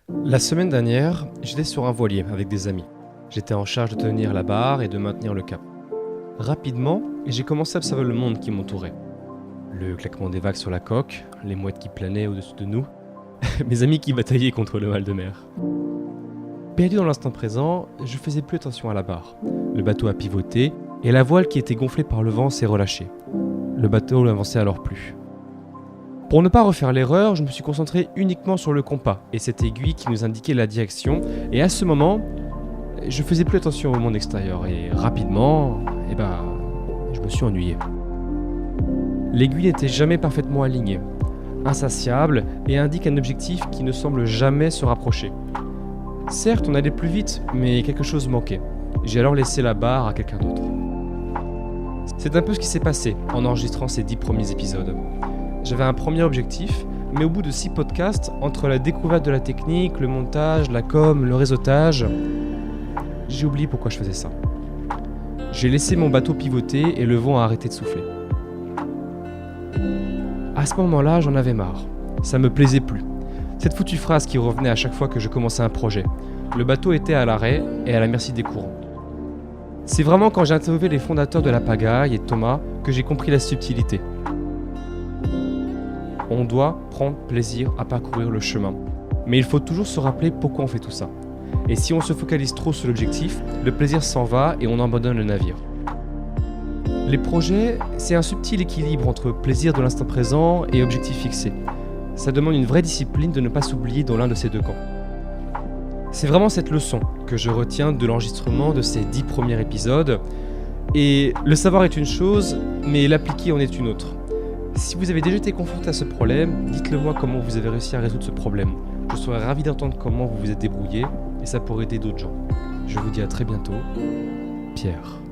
La semaine dernière, j'étais sur un voilier avec des amis. J'étais en charge de tenir la barre et de maintenir le cap. Rapidement, j'ai commencé à observer le monde qui m'entourait. Le claquement des vagues sur la coque, les mouettes qui planaient au-dessus de nous, mes amis qui bataillaient contre le mal de mer. Perdu dans l'instant présent, je faisais plus attention à la barre. Le bateau a pivoté et la voile qui était gonflée par le vent s'est relâchée. Le bateau n'avançait alors plus. Pour ne pas refaire l'erreur, je me suis concentré uniquement sur le compas et cette aiguille qui nous indiquait la direction. Et à ce moment, je faisais plus attention au monde extérieur et rapidement, je me suis ennuyé. L'aiguille n'était jamais parfaitement alignée, insatiable et indique un objectif qui ne semble jamais se rapprocher. Certes, on allait plus vite, mais quelque chose manquait. J'ai alors laissé la barre à quelqu'un d'autre. C'est un peu ce qui s'est passé en enregistrant ces 10 premiers épisodes. J'avais un premier objectif, mais au bout de 6 podcasts, entre la découverte de la technique, le montage, la com, le réseautage, j'ai oublié pourquoi je faisais ça. J'ai laissé mon bateau pivoter et le vent a arrêté de souffler. À ce moment-là, j'en avais marre. Ça me plaisait plus. Cette foutue phrase qui revenait à chaque fois que je commençais un projet. Le bateau était à l'arrêt et à la merci des courants. C'est vraiment quand j'ai interviewé les fondateurs de la pagaille et Thomas que j'ai compris la subtilité. On doit prendre plaisir à parcourir le chemin. Mais il faut toujours se rappeler pourquoi on fait tout ça. Et si on se focalise trop sur l'objectif, le plaisir s'en va et on abandonne le navire. Les projets, c'est un subtil équilibre entre plaisir de l'instant présent et objectif fixé. Ça demande une vraie discipline de ne pas s'oublier dans l'un de ces deux camps. C'est vraiment cette leçon que je retiens de l'enregistrement de ces 10 premiers épisodes. Et le savoir est une chose, mais l'appliquer en est une autre. Si vous avez déjà été confronté à ce problème, dites-le moi comment vous avez réussi à résoudre ce problème. Je serais ravi d'entendre comment vous vous êtes débrouillé et ça pourrait aider d'autres gens. Je vous dis à très bientôt. Pierre.